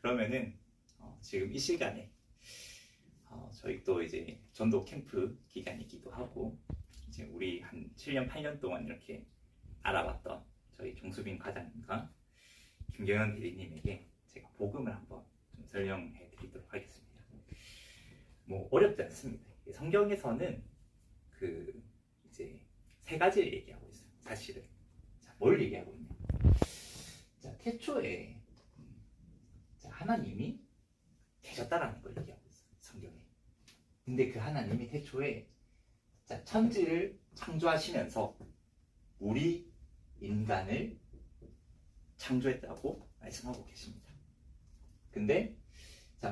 그러면은 지금 이 시간에 저희 또 이제 전도 캠프 기간이기도 하고 이제 우리 한 7년 8년 동안 이렇게 알아봤던 저희 종수빈 과장님과 김경현 대리님에게 제가 복음을 한번 좀 설명해 드리도록 하겠습니다. 뭐 어렵지 않습니다. 성경에서는 그 이제 세 가지를 얘기하고 있어요. 사실은 자, 뭘 얘기하고 있냐? 자, 태초에 하나님이 계셨다라는 걸 얘기하고 있어요. 성경에. 근데 그 하나님이 태초에 천지를 창조하시면서 우리 인간을 창조했다고 말씀하고 계십니다. 근데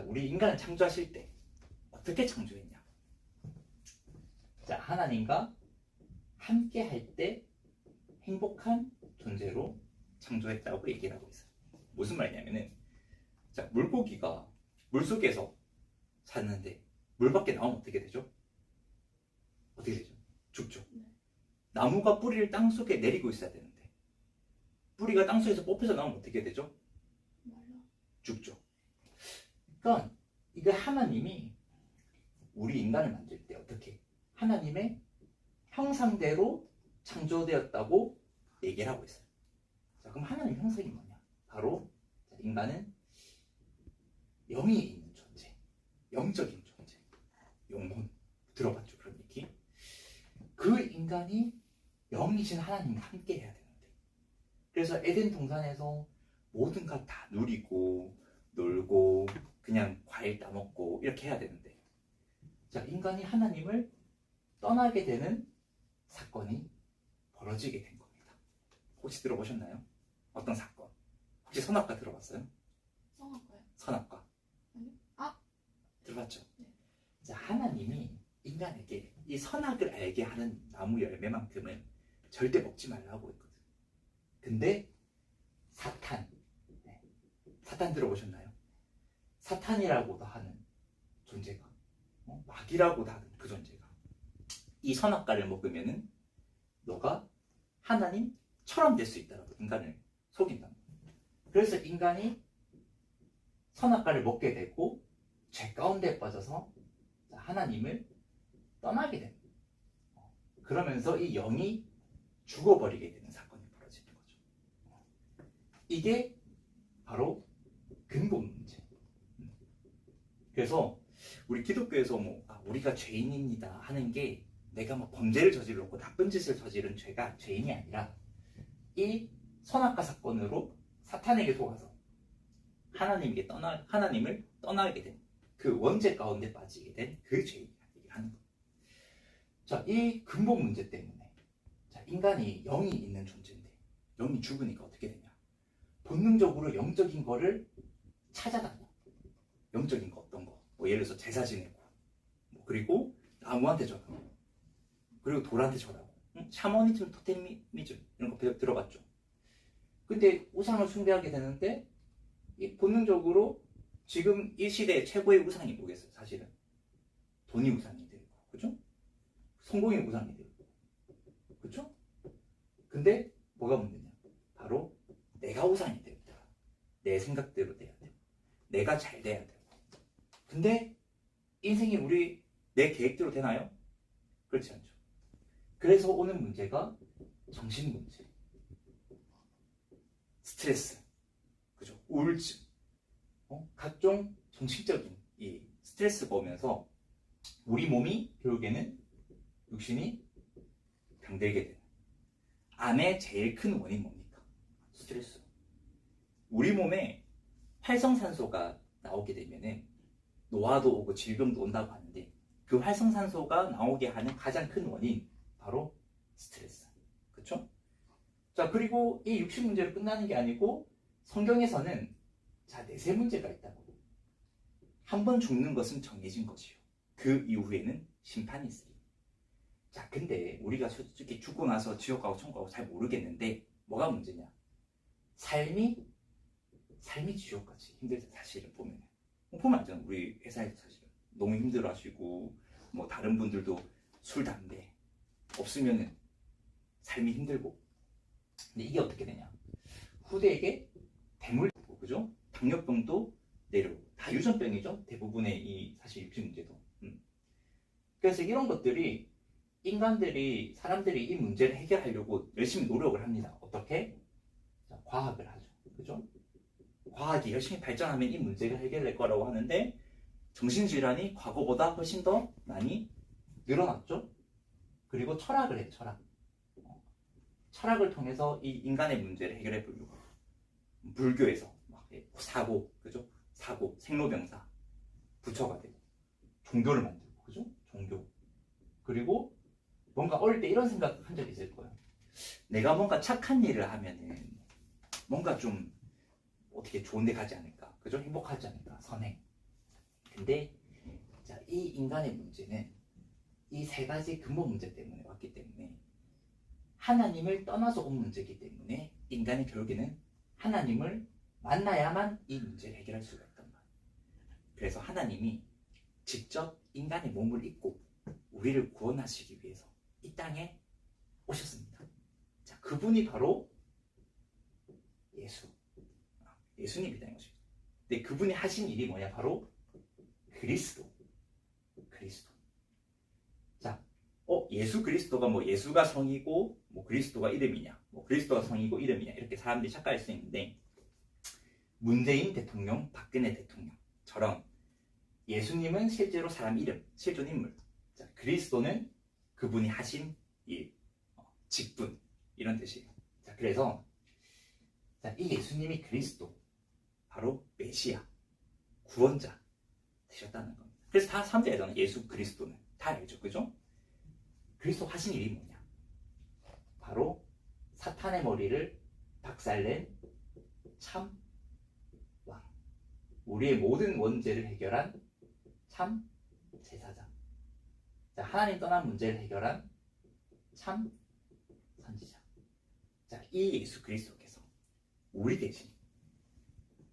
우리 인간을 창조하실 때 어떻게 창조했냐? 하나님과 함께 할 때 행복한 존재로 창조했다고 얘기를 하고 있어요. 무슨 말이냐면은 물고기가 물속에서 샀는데 물 밖에 나오면 어떻게 되죠? 어떻게 되죠? 죽죠. 나무가 뿌리를 땅속에 내리고 있어야 되는데 뿌리가 땅속에서 뽑혀서 나오면 어떻게 되죠? 죽죠. 그러니까 이거 하나님이 우리 인간을 만들 때 어떻게 하나님의 형상대로 창조되었다고 얘기를 하고 있어요. 그럼 하나님 형상이 뭐냐? 바로 인간은 영이 있는 존재, 영적인 존재, 영혼. 들어봤죠? 그런 얘기? 그 인간이 영이신 하나님과 함께 해야 되는데 그래서 에덴 동산에서 모든 것 다 누리고 놀고 그냥 과일 따먹고 이렇게 해야 되는데 인간이 하나님을 떠나게 되는 사건이 벌어지게 된 겁니다. 혹시 들어보셨나요? 어떤 사건? 혹시 선악과 들어봤어요? 선악과요? 선악과. 아니요. 들어봤죠? 네. 하나님이 인간에게 이 선악을 알게 하는 나무 열매만큼은 절대 먹지 말라고 했거든. 근데 사탄 들어보셨나요? 사탄이라고도 하는 존재가 마귀라고도 하는 그 존재가 이 선악과를 먹으면은 너가 하나님처럼 될 수 있다라고 인간을 속인다. 그래서 인간이 선악과를 먹게 되고 죄 가운데 빠져서 하나님을 떠나게 됩니다. 그러면서 이 영이 죽어버리게 되는 사건이 벌어지는 거죠. 이게 바로 근본 문제. 그래서 우리 기독교에서 우리가 죄인입니다 하는 게 내가 범죄를 저질렀고 나쁜 짓을 저지른 죄가 죄인이 아니라 이 선악과 사건으로 사탄에게 속아서 하나님을 떠나게 된 그 원죄 가운데 빠지게 된 그 죄인이라는 얘기를 하는 거예요. 이 근본 문제 때문에 인간이 영이 있는 존재인데 영이 죽으니까 어떻게 되냐? 본능적으로 영적인 거를 찾아다녀. 영적인 거 어떤 거? 예를 들어서 제사 지내고 그리고 나무한테 절하고 그리고 돌한테 절하고 샤머니즘, 토테미즘 이런 거 들어봤죠? 근데 우상을 숭배하게 되는데 이 본능적으로 지금 이 시대의 최고의 우상이 뭐겠어요? 사실은 돈이 우상이 되고 그죠? 성공이 우상이 되고 그죠? 근데 뭐가 문제냐? 바로 내가 우상이 되었다. 내 생각대로 돼야 되고 내가 잘 돼야 되고 근데 인생이 내 계획대로 되나요? 그렇지 않죠. 그래서 오는 문제가 정신 문제, 스트레스, 그죠? 우울증, 각종 정신적인 이 스트레스 보면서 우리 몸이 결국에는 육신이 병들게 되는 암의 제일 큰 원인 뭡니까? 스트레스. 우리 몸에 활성산소가 나오게 되면은 노화도 오고 질병도 온다고 하는데 그 활성산소가 나오게 하는 가장 큰 원인 바로 스트레스. 그렇죠? 그리고 이 육신 문제로 끝나는 게 아니고 성경에서는 내세 문제가 있다고. 한 번 죽는 것은 정해진 것이요. 그 이후에는 심판이 있으리. 근데 우리가 솔직히 죽고 나서 지옥 가고 천국 가고 잘 모르겠는데 뭐가 문제냐? 삶이 지옥같이 힘들다. 사실은 보면 알잖아. 우리 회사에서 사실은 너무 힘들어하시고 다른 분들도 술, 담배 없으면은 삶이 힘들고 근데 이게 어떻게 되냐? 후대에게 대물고 그죠? 당뇨병도 공천병이죠. 대부분의 이 사실 육식 문제도. 그래서 이런 것들이 사람들이 이 문제를 해결하려고 열심히 노력을 합니다. 어떻게? 자, 과학을 하죠. 그죠? 과학이 열심히 발전하면 이 문제가 해결될 거라고 하는데 정신질환이 과거보다 훨씬 더 많이 늘어났죠. 그리고 철학을 해요. 철학을 통해서 이 인간의 문제를 해결해 보려고. 불교에서 막 사고, 그죠? 사고, 생로병사, 부처가 되고, 종교를 만들고, 그죠? 종교. 그리고 뭔가 어릴 때 이런 생각 한 적 있을 거예요. 내가 뭔가 착한 일을 하면은 뭔가 좀 어떻게 좋은 데 가지 않을까, 그죠? 행복하지 않을까, 선행. 근데 자, 이 인간의 문제는 이 세 가지 근본 문제 때문에 왔기 때문에 하나님을 떠나서 온 문제이기 때문에 인간이 결국에는 하나님을 만나야만 이 문제를 해결할 수가 있단 말이에요. 그래서 하나님이 직접 인간의 몸을 입고 우리를 구원하시기 위해서 이 땅에 오셨습니다. 자, 그분이 바로 예수님이 된 것입니다. 근데 그분이 하신 일이 뭐냐? 바로 그리스도. 자, 예수 그리스도가 뭐 예수가 성이고 뭐 그리스도가 이름이냐? 뭐 그리스도가 성이고 이름이냐? 이렇게 사람들이 착각할 수 있는데 문재인 대통령, 박근혜 대통령처럼 예수님은 실제로 사람 이름, 실존 인물. 자, 그리스도는 그분이 하신 일, 직분 이런 뜻이에요. 자, 그래서 자, 이 예수님이 그리스도, 바로 메시아, 구원자 되셨다는 겁니다. 그래서 다 사람들이 알잖아요. 예수 그리스도는 다 알죠, 그죠? 그리스도 하신 일이 뭐냐? 바로 사탄의 머리를 박살낸 참 왕, 우리의 모든 원죄를 해결한 참 제사장. 자, 하나님 떠난 문제를 해결한 참 선지자. 자, 이 예수 그리스도께서 우리 대신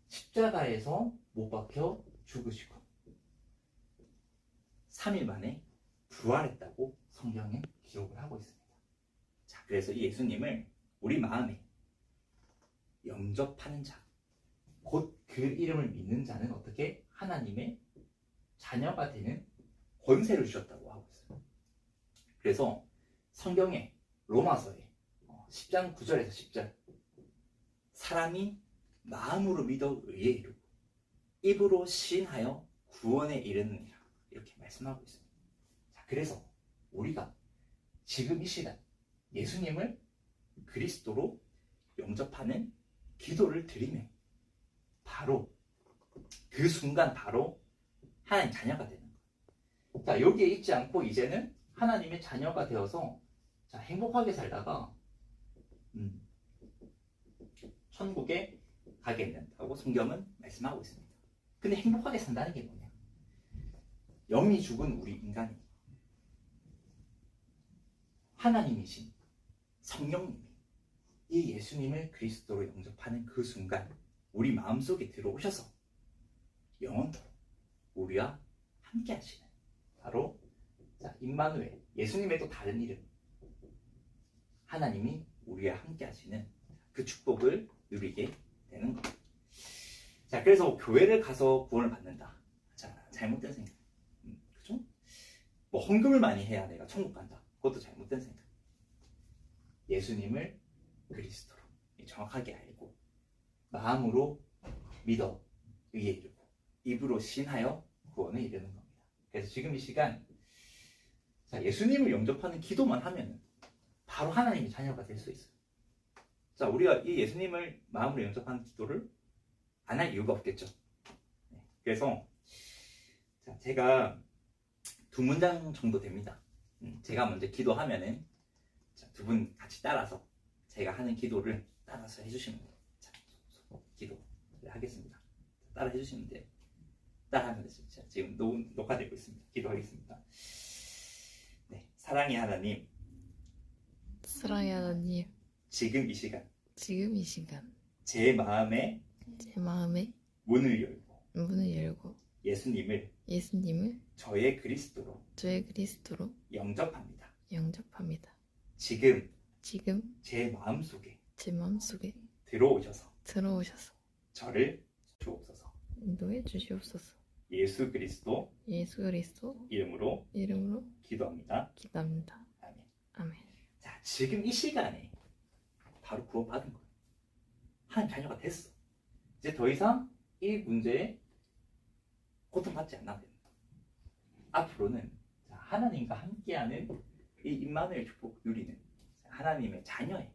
십자가에서 못 박혀 죽으시고 3일 만에 부활했다고 성경에 기록을 하고 있습니다. 자, 그래서 이 예수님을 우리 마음에 영접하는 자, 곧 그 이름을 믿는 자는 어떻게 하나님의 자녀가 되는 권세를 주셨다고 하고 있어요. 그래서 성경에 로마서에 10장 9절에서 10절 사람이 마음으로 믿어 의에 이르고 입으로 시인하여 구원에 이르느니라 이렇게 말씀하고 있습니다. 자, 그래서 우리가 지금 이 시간 예수님을 그리스도로 영접하는 기도를 드리면 바로 그 순간 바로 하나님 자녀가 되는 거예요. 자, 여기에 있지 않고 이제는 하나님의 자녀가 되어서 자, 행복하게 살다가 천국에 가게 된다고 성경은 말씀하고 있습니다. 근데 행복하게 산다는 게 뭐냐? 영이 죽은 우리 인간이 하나님이신 성령님이 이 예수님을 그리스도로 영접하는 그 순간 우리 마음속에 들어오셔서 영원토록 우리와 함께 하시는 바로 자, 임마누엘, 예수님의 또 다른 이름 하나님이 우리와 함께 하시는 그 축복을 누리게 되는 겁니다. 자, 그래서 교회를 가서 구원을 받는다. 자, 잘못된 생각. 그죠? 뭐 헌금을 많이 해야 내가 천국 간다. 그것도 잘못된 생각. 예수님을 그리스도로 정확하게 알고 마음으로 믿어 의에 이르고 입으로 신하여 구원을 이루는 겁니다. 그래서 지금 이 시간 자, 예수님을 영접하는 기도만 하면 바로 하나님의 자녀가 될 수 있어요. 자, 우리가 이 예수님을 마음으로 영접하는 기도를 안 할 이유가 없겠죠. 네, 그래서 자, 제가 2문장 정도 됩니다. 제가 먼저 기도하면은 두 분 같이 따라서 제가 하는 기도를 따라서 해주시면 돼요. 자, 기도를 하겠습니다. 따라 해주시면 돼요. 따라하면 되죠. 지금 녹화되고 있습니다. 기도하겠습니다. 네, 사랑의 하나님, 지금 이 시간 제 마음에 문을 열고 예수님을 저의 그리스도로 영접합니다. 지금 제 마음속에 들어오셔서 저를 주옵소서. 인도해 주시옵소서. 예수 그리스도 예수 그리스도 이름으로 이름으로 기도합니다. 기도합니다. 아멘. 아멘. 자, 지금 이 시간에 바로 구원받은 거예요. 하나님 자녀가 됐어. 이제 더 이상 이 문제에 고통받지 않아도 됩니다. 앞으로는 자, 하나님과 함께하는 이 임마누엘 축복 누리는 하나님의 자녀의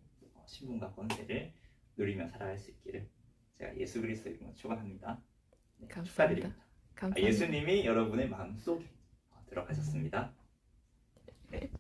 신분과 권세를 누리며 살아갈 수 있기를 제가 예수 그리스도 이름으로 축원합니다. 네, 감사합니다. 축하드립니다. 감사합니다. 예수님이 여러분의 마음속에 들어가셨습니다.